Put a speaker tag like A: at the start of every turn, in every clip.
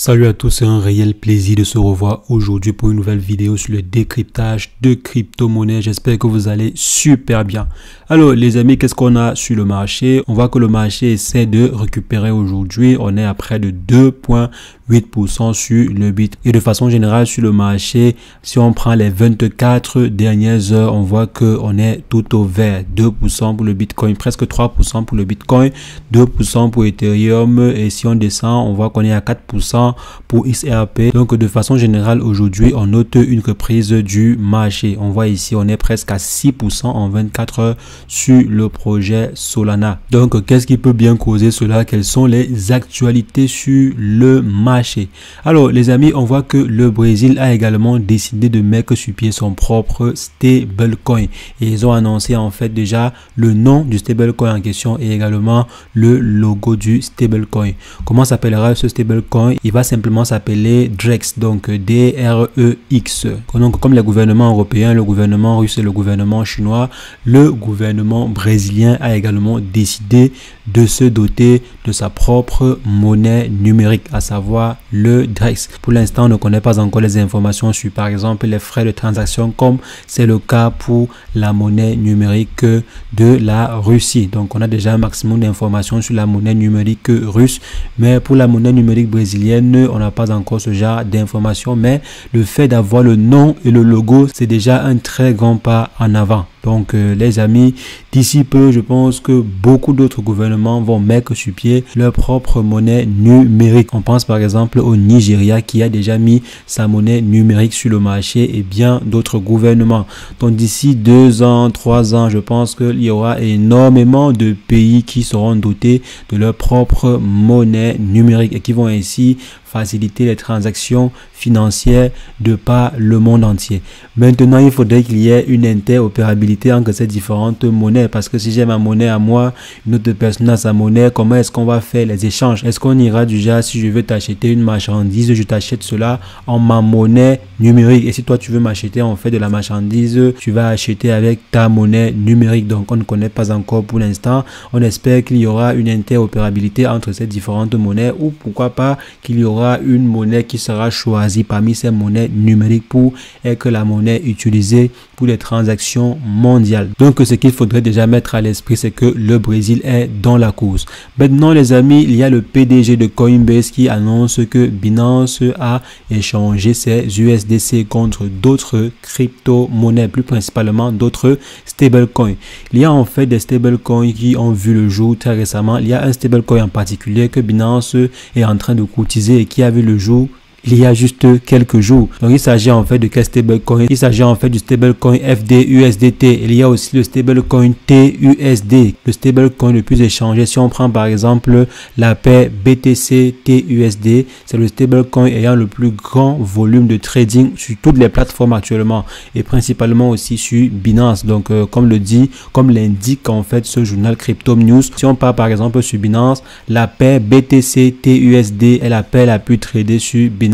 A: Salut à tous, c'est un réel plaisir de se revoir aujourd'hui pour une nouvelle vidéo sur le décryptage de crypto-monnaies. J'espère que vous allez super bien. Alors les amis, qu'est-ce qu'on a sur le marché? On voit que le marché essaie de récupérer aujourd'hui. On est à près de 2,8% sur le bit. Et de façon générale sur le marché, si on prend les 24 dernières heures, on voit qu'on est tout au vert. 2% pour le Bitcoin, presque 3% pour le Bitcoin, 2% pour Ethereum. Et si on descend, on voit qu'on est à 4% pour XRP. Donc de façon générale aujourd'hui on note une reprise du marché. On voit ici on est presque à 6% en 24 heures sur le projet Solana. Donc qu'est-ce qui peut bien causer cela? Quelles sont les actualités sur le marché? Alors les amis, on voit que le Brésil a également décidé de mettre sur pied son propre stablecoin et ils ont annoncé en fait déjà le nom du stablecoin en question et également le logo du stablecoin. Comment s'appellera ce stablecoin? Il va simplement s'appeler DREX, donc D-R-E-X. Donc comme les gouvernements européens, le gouvernement russe et le gouvernement chinois, le gouvernement brésilien a également décidé de se doter de sa propre monnaie numérique, à savoir le DREX. Pour l'instant, on ne connaît pas encore les informations sur par exemple les frais de transaction comme c'est le cas pour la monnaie numérique de la Russie. Donc on a déjà un maximum d'informations sur la monnaie numérique russe, mais pour la monnaie numérique brésilienne, on n'a pas encore ce genre d'informations, mais le fait d'avoir le nom et le logo, c'est déjà un très grand pas en avant. Donc les amis, d'ici peu, je pense que beaucoup d'autres gouvernements vont mettre sur pied leur propre monnaie numérique. On pense par exemple au Nigeria qui a déjà mis sa monnaie numérique sur le marché et bien d'autres gouvernements. Donc d'ici 2 ans, 3 ans, je pense qu'il y aura énormément de pays qui seront dotés de leur propre monnaie numérique et qui vont ainsi faciliter les transactions financières de par le monde entier. Maintenant, il faudrait qu'il y ait une interopérabilité entre ces différentes monnaies, parce que si j'ai ma monnaie à moi, une autre personne a sa monnaie, comment est-ce qu'on va faire les échanges? Est-ce qu'on ira du genre, si je veux t'acheter une marchandise, je t'achète cela en ma monnaie numérique, et si toi tu veux m'acheter en fait de la marchandise, tu vas acheter avec ta monnaie numérique. Donc on ne connaît pas encore pour l'instant. On espère qu'il y aura une interopérabilité entre ces différentes monnaies, ou pourquoi pas qu'il y aura une monnaie qui sera choisie parmi ces monnaies numériques pour être la monnaie utilisée pour les transactions mondiales. Donc ce qu'il faudrait déjà mettre à l'esprit, c'est que le Brésil est dans la course. Maintenant les amis, il y a le PDG de Coinbase qui annonce que Binance a échangé ses USDC contre d'autres crypto-monnaies, plus principalement d'autres stablecoins. Il y a en fait des stablecoins qui ont vu le jour très récemment. Il y a un stablecoin en particulier que Binance est en train de cotiser et qui a vu le jour il y a juste quelques jours. Donc il s'agit en fait de quel stablecoin? Il s'agit en fait du stablecoin FDUSDT. Il y a aussi le stablecoin TUSD, le stablecoin le plus échangé. Si on prend par exemple la paire BTC TUSD, c'est le stablecoin ayant le plus grand volume de trading sur toutes les plateformes actuellement et principalement aussi sur Binance. Donc comme l'indique en fait ce journal Crypto News, si on part par exemple sur Binance, la paire BTC TUSD est la paire la plus tradée sur Binance.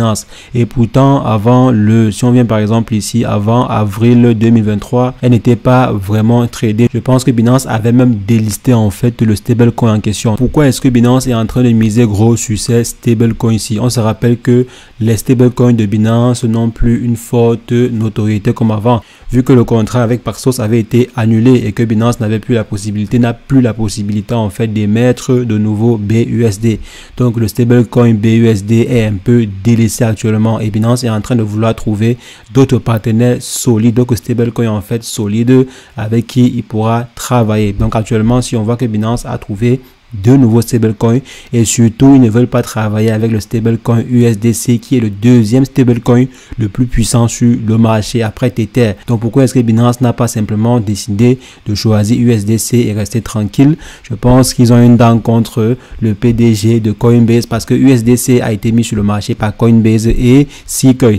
A: Et pourtant si on vient par exemple ici avant avril 2023, elle n'était pas vraiment tradée. Je pense que Binance avait même délisté en fait le stablecoin en question. Pourquoi est-ce que Binance est en train de miser gros sur ces stablecoins ici? On se rappelle que les stablecoins de Binance n'ont plus une forte notoriété comme avant, vu que le contrat avec Paxos avait été annulé et que Binance n'a plus la possibilité en fait d'émettre de nouveaux BUSD. Donc le stablecoin BUSD est un peu délaissé actuellement et Binance est en train de vouloir trouver d'autres partenaires solides, d'autres stablecoins en fait solides avec qui il pourra travailler. Donc actuellement, si on voit que Binance a trouvé de nouveaux stablecoins et surtout ils ne veulent pas travailler avec le stablecoin USDC qui est le deuxième stablecoin le plus puissant sur le marché après Tether. Donc pourquoi est-ce que Binance n'a pas simplement décidé de choisir USDC et rester tranquille? Je pense qu'ils ont une dent contre le PDG de Coinbase, parce que USDC a été mis sur le marché par Coinbase et Cycle,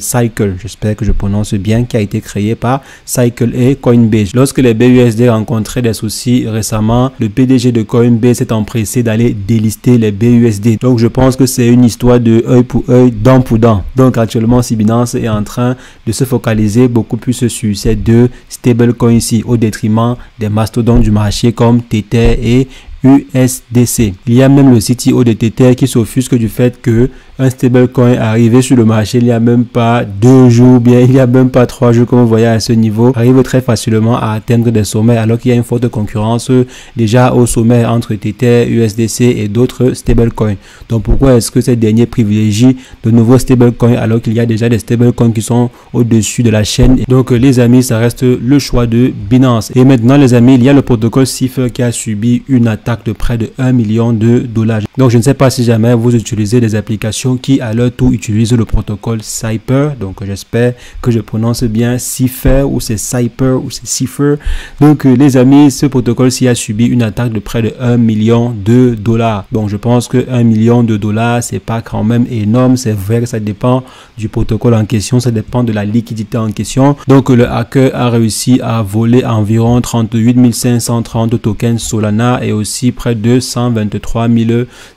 A: j'espère que je prononce bien, qui a été créé par Cycle et Coinbase. Lorsque les BUSD rencontraient des soucis récemment, le PDG de Coinbase est empressé d'aller délister les BUSD. Donc je pense que c'est une histoire de œil pour œil, dent pour dent. Donc actuellement, si Binance est en train de se focaliser beaucoup plus sur ces deux stablecoins ici au détriment des mastodontes du marché comme Tether et USDC. Il y a même le CTO de Tether qui s'offusque du fait que un stablecoin arrivé sur le marché il n'y a même pas 2 jours, bien il n'y a même pas 3 jours, comme vous voyez à ce niveau, arrive très facilement à atteindre des sommets alors qu'il y a une forte concurrence déjà au sommet entre Tether, USDC et d'autres stablecoins. Donc pourquoi est-ce que ces derniers privilégient de nouveaux stablecoins alors qu'il y a déjà des stablecoins qui sont au-dessus de la chaîne? Donc les amis, ça reste le choix de Binance. Et maintenant les amis, il y a le protocole Cypher qui a subi une attaque de près de 1 million de dollars. Donc je ne sais pas si jamais vous utilisez des applications qui à leur tour utilisent le protocole Cypher. Donc j'espère que je prononce bien Cypher, ou c'est Cypher ou c'est Cypher. Donc les amis, ce protocole-ci a subi une attaque de près de 1 million de dollars. Donc je pense que 1 million de dollars, c'est pas quand même énorme. C'est vrai que ça dépend du protocole en question, ça dépend de la liquidité en question. Donc le hacker a réussi à voler environ 38 530 tokens Solana et aussi près de 123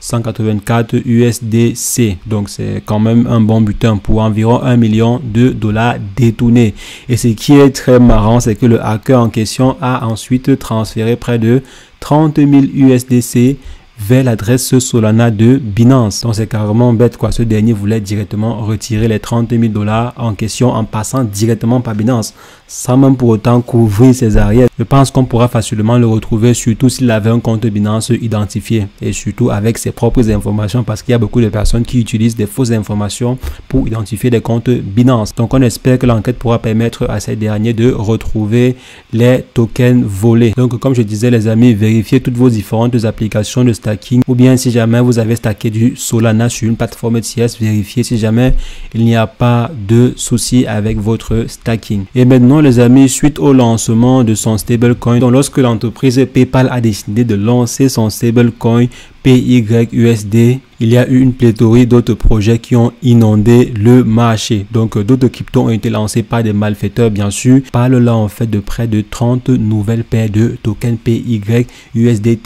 A: 184 USDC. Donc c'est quand même un bon butin pour environ 1 million de dollars détournés. Et ce qui est très marrant, c'est que le hacker en question a ensuite transféré près de 30 000 USDC vers l'adresse Solana de Binance. Donc c'est carrément bête quoi. Ce dernier voulait directement retirer les 30 000 dollars en question en passant directement par Binance, sans même pour autant couvrir ses arrières. Je pense qu'on pourra facilement le retrouver, surtout s'il avait un compte Binance identifié et surtout avec ses propres informations, parce qu'il y a beaucoup de personnes qui utilisent des fausses informations pour identifier des comptes Binance. Donc on espère que l'enquête pourra permettre à ces derniers de retrouver les tokens volés. Donc comme je disais les amis, vérifiez toutes vos différentes applications de stacking, ou bien si jamais vous avez stacké du Solana sur une plateforme ETS, vérifiez si jamais il n'y a pas de souci avec votre stacking. Et maintenant les amis, suite au lancement de son stablecoin, donc lorsque l'entreprise PayPal a décidé de lancer son stablecoin PYUSD, il y a eu une pléthore d'autres projets qui ont inondé le marché. Donc d'autres cryptos ont été lancés par des malfaiteurs bien sûr. Parle là en fait de près de 30 nouvelles paires de tokens PYUSD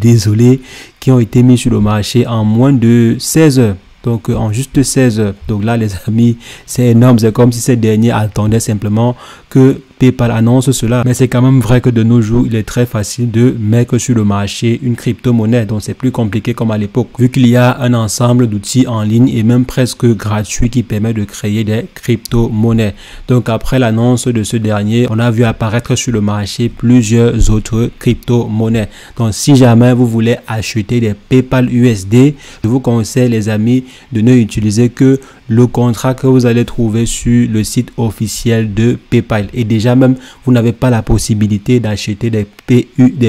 A: désolé, qui ont été mis sur le marché en moins de 16 heures. Donc en juste 16 heures. Donc là les amis, c'est énorme. C'est comme si ces derniers attendaient simplement que PayPal annonce cela. Mais c'est quand même vrai que de nos jours, il est très facile de mettre sur le marché une crypto-monnaie. Donc c'est plus compliqué comme à l'époque, vu qu'il y a un ensemble d'outils en ligne et même presque gratuits qui permet de créer des crypto-monnaies. Donc après l'annonce de ce dernier, on a vu apparaître sur le marché plusieurs autres crypto-monnaies. Donc si jamais vous voulez acheter des PayPal USD, je vous conseille les amis de ne utiliser que le contrat que vous allez trouver sur le site officiel de PayPal. Et déjà même, vous n'avez pas la possibilité d'acheter des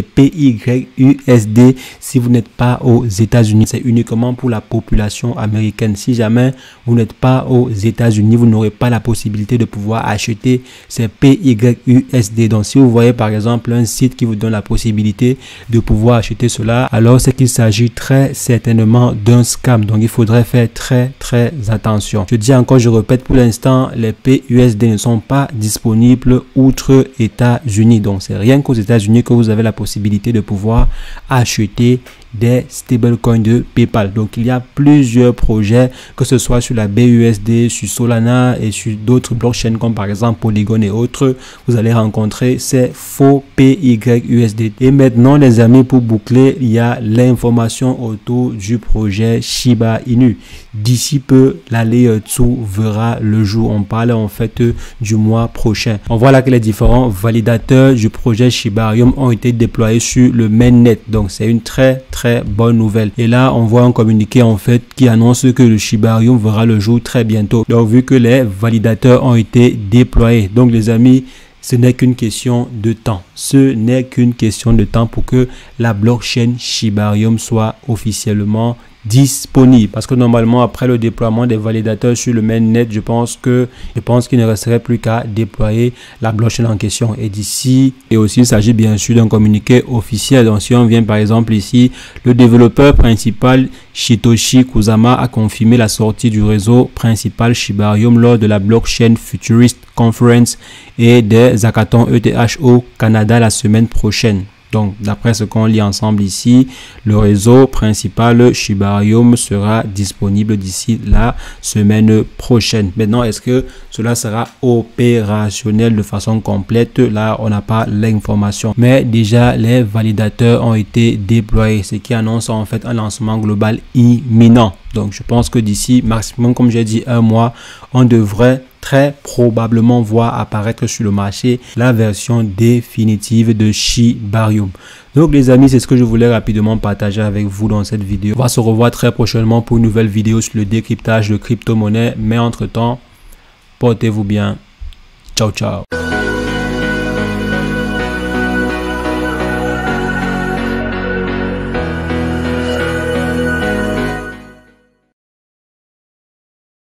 A: PYUSD si vous n'êtes pas aux États-Unis. C'est uniquement pour la population américaine. Si jamais vous n'êtes pas aux États-Unis, vous n'aurez pas la possibilité de pouvoir acheter ces PYUSD. Donc si vous voyez par exemple un site qui vous donne la possibilité de pouvoir acheter cela, alors c'est qu'il s'agit très certainement d'un scam. Donc il faudrait faire très attention. Je dis encore, je répète, pour l'instant, les PUSD ne sont pas disponibles outre États-Unis. Donc, c'est rien qu'aux États-Unis que vous avez la possibilité de pouvoir acheter des stablecoins de PayPal. Donc, il y a plusieurs projets, que ce soit sur la BUSD, sur Solana et sur d'autres blockchains comme par exemple Polygon et autres. Vous allez rencontrer ces faux PYUSD. Et maintenant, les amis, pour boucler, il y a l'information autour du projet Shiba Inu. D'ici peu, la Layer 2 verra le jour. On parle en fait du mois prochain. On voit là que les différents validateurs du projet Shibarium ont été déployés sur le mainnet. Donc, c'est une très bonne nouvelle. Et là, on voit un communiqué en fait qui annonce que le Shibarium verra le jour très bientôt. Donc, vu que les validateurs ont été déployés. Donc, les amis, ce n'est qu'une question de temps. Ce n'est qu'une question de temps pour que la blockchain Shibarium soit officiellement disponible, parce que normalement après le déploiement des validateurs sur le mainnet, je pense qu'il ne resterait plus qu'à déployer la blockchain en question. Et d'ici, et aussi il s'agit bien sûr d'un communiqué officiel. Donc si on vient par exemple ici, le développeur principal Shitoshi Kusama a confirmé la sortie du réseau principal Shibarium lors de la Blockchain Futurist Conference et des hackathons ETH au Canada la semaine prochaine. Donc, d'après ce qu'on lit ensemble ici, le réseau principal Shibarium sera disponible d'ici la semaine prochaine. Maintenant, est-ce que cela sera opérationnel de façon complète? Là, on n'a pas l'information. Mais déjà, les validateurs ont été déployés, ce qui annonce en fait un lancement global imminent. Donc je pense que d'ici maximum, comme j'ai dit, un mois, on devrait très probablement voir apparaître sur le marché la version définitive de Shibarium. Donc les amis, c'est ce que je voulais rapidement partager avec vous dans cette vidéo. On va se revoir très prochainement pour une nouvelle vidéo sur le décryptage de crypto-monnaie. Mais entre-temps, portez-vous bien. Ciao, ciao.